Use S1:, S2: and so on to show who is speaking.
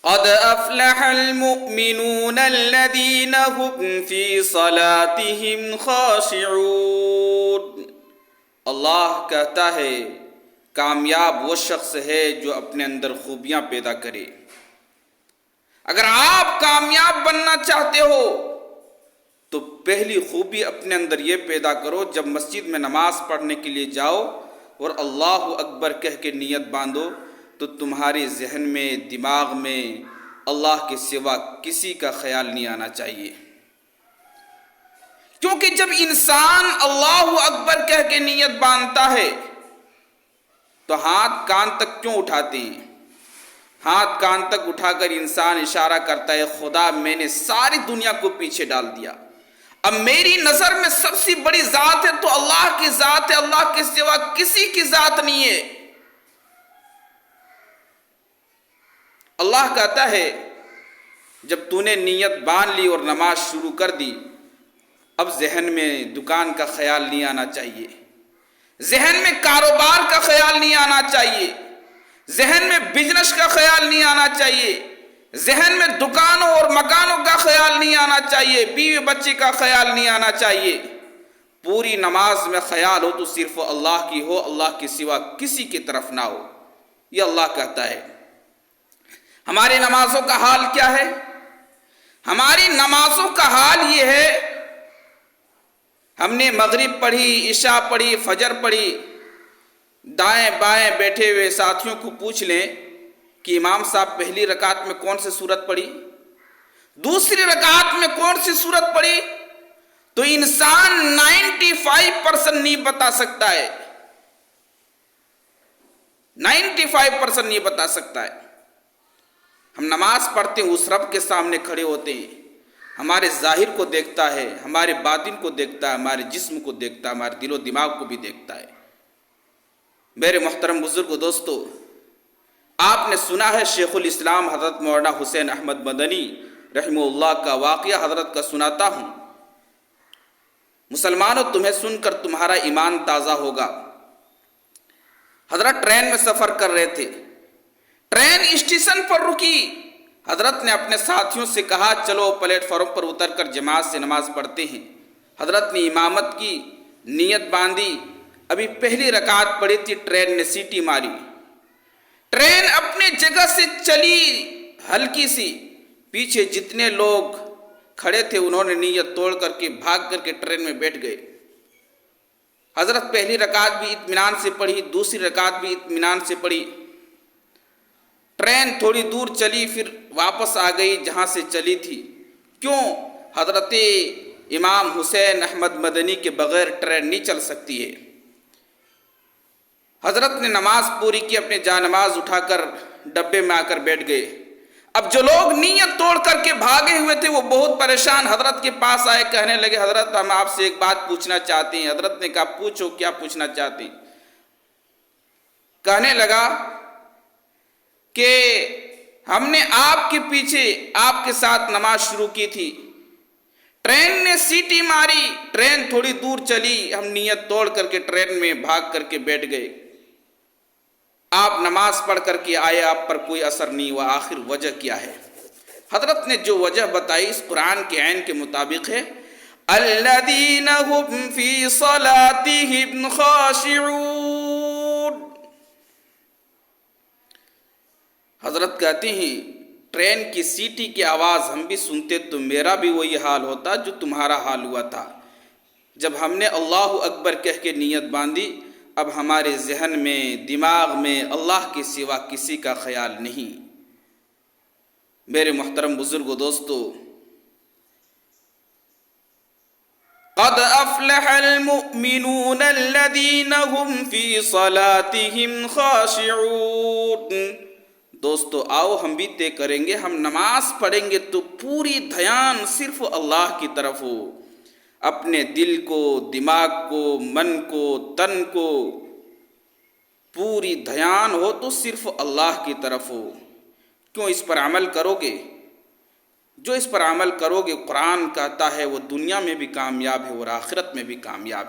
S1: قد افلح المؤمنون الذين هم في صلاتهم خاشعون۔ اللہ کہتا ہے کامیاب وہ شخص ہے جو اپنے اندر خوبیاں پیدا کرے۔ اگر آپ کامیاب بننا چاہتے ہو تو پہلی خوبی اپنے اندر یہ پیدا کرو، جب مسجد میں نماز پڑھنے کے لیے جاؤ اور اللہ اکبر کہہ کے نیت باندھو تو تمہارے ذہن میں، دماغ میں اللہ کے سوا کسی کا خیال نہیں آنا چاہیے۔ کیونکہ جب انسان اللہ اکبر کہہ کے نیت باندھتا ہے تو ہاتھ کان تک کیوں اٹھاتے ہیں؟ ہاتھ کان تک اٹھا کر انسان اشارہ کرتا ہے خدا میں نے ساری دنیا کو پیچھے ڈال دیا، اب میری نظر میں سب سے بڑی ذات ہے تو اللہ کی ذات ہے، اللہ کے سوا کسی کی ذات نہیں ہے۔ اللہ کہتا ہے جب تو نے نیت باندھ لی اور نماز شروع کر دی، اب ذہن میں دکان کا خیال نہیں آنا چاہیے، ذہن میں کاروبار کا خیال نہیں آنا چاہیے، ذہن میں بزنس کا خیال نہیں آنا چاہیے، ذہن میں دکانوں اور مکانوں کا خیال نہیں آنا چاہیے، بیوی بچے کا خیال نہیں آنا چاہیے۔ پوری نماز میں خیال ہو تو صرف اللہ کی ہو، اللہ کے سوا کسی کی طرف نہ ہو، یہ اللہ کہتا ہے۔ ہماری نمازوں کا حال کیا ہے؟ ہماری نمازوں کا حال یہ ہے، ہم نے مغرب پڑھی، عشاء پڑھی، فجر پڑھی، دائیں بائیں بیٹھے ہوئے ساتھیوں کو پوچھ لیں کہ امام صاحب پہلی رکعت میں کون سی سورت پڑھی، دوسری رکعت میں کون سی سورت پڑھی، تو انسان 95% نہیں بتا سکتا ہے، 95% نہیں بتا سکتا ہے۔ ہم نماز پڑھتے ہیں، اس رب کے سامنے کھڑے ہوتے ہیں، ہمارے ظاہر کو دیکھتا ہے، ہمارے باطن کو دیکھتا ہے، ہمارے جسم کو دیکھتا ہے، ہمارے دل و دماغ کو بھی دیکھتا ہے۔ میرے محترم بزرگ دوستو، آپ نے سنا ہے شیخ الاسلام حضرت مولانا حسین احمد مدنی رحمہ اللہ کا واقعہ حضرت کا سناتا ہوں۔ مسلمانوں، تمہیں سن کر تمہارا ایمان تازہ ہوگا۔ حضرت ٹرین میں سفر کر رہے تھے، ٹرین اسٹیشن پر رکی، حضرت نے اپنے ساتھیوں سے کہا چلو پلیٹ فارم پر اتر کر جماعت سے نماز پڑھتے ہیں۔ حضرت نے امامت کی، نیت باندھی، ابھی پہلی رکعت پڑھی تھی، ٹرین نے سیٹی ماری، ٹرین اپنے جگہ سے چلی ہلکی سی، پیچھے جتنے لوگ کھڑے تھے انہوں نے نیت توڑ کر کے بھاگ کر کے ٹرین میں بیٹھ گئے۔ حضرت پہلی رکعت بھی اطمینان سے پڑھی، دوسری رکعت بھی اطمینان سے پڑھی، ٹرین تھوڑی دور چلی پھر واپس آ گئی جہاں سے چلی تھی۔ کیوں؟ حضرت امام حسین احمد مدنی کے بغیر ٹرین نہیں چل سکتی ہے۔ حضرت نے نماز پوری کی، اپنے جانماز اٹھا کر ڈبے میں آ کر بیٹھ گئے۔ اب جو لوگ نیت توڑ کر کے بھاگے ہوئے تھے وہ بہت پریشان حضرت کے پاس آئے، کہنے لگے حضرت ہم آپ سے ایک بات پوچھنا چاہتے ہیں۔ حضرت نے کہا پوچھو، کیا پوچھنا چاہتے ہیں؟ کہنے لگا کہ ہم نے آپ کے پیچھے آپ کے ساتھ نماز شروع کی تھی، ٹرین نے سیٹی ماری، ٹرین تھوڑی دور چلی، ہم نیت توڑ کر کے ٹرین میں بھاگ کر کے بیٹھ گئے، آپ نماز پڑھ کر کے آئے، آپ پر کوئی اثر نہیں ہوا، آخر وجہ کیا ہے؟ حضرت نے جو وجہ بتائی اس قرآن کے عین کے مطابق ہے، الذین هم فی صلاتهم خاشعون۔ حضرت کہتے ہیں ٹرین کی سیٹی کی آواز ہم بھی سنتے تو میرا بھی وہی حال ہوتا جو تمہارا حال ہوا تھا۔ جب ہم نے اللہ اکبر کہہ کے نیت باندھی، اب ہمارے ذہن میں، دماغ میں اللہ کے سوا کسی کا خیال نہیں۔ میرے محترم بزرگ و دوستو، قد افلح المؤمنون الذین هم فی صلاتهم خاشعون۔ دوستو آؤ ہم بھی طے کریں گے، ہم نماز پڑھیں گے تو پوری دھیان صرف اللہ کی طرف ہو، اپنے دل کو، دماغ کو، من کو، تن کو پوری دھیان ہو تو صرف اللہ کی طرف ہو۔ کیوں؟ اس پر عمل کرو گے، جو اس پر عمل کرو گے قرآن کہتا ہے وہ دنیا میں بھی کامیاب ہے اور آخرت میں بھی کامیاب ہے۔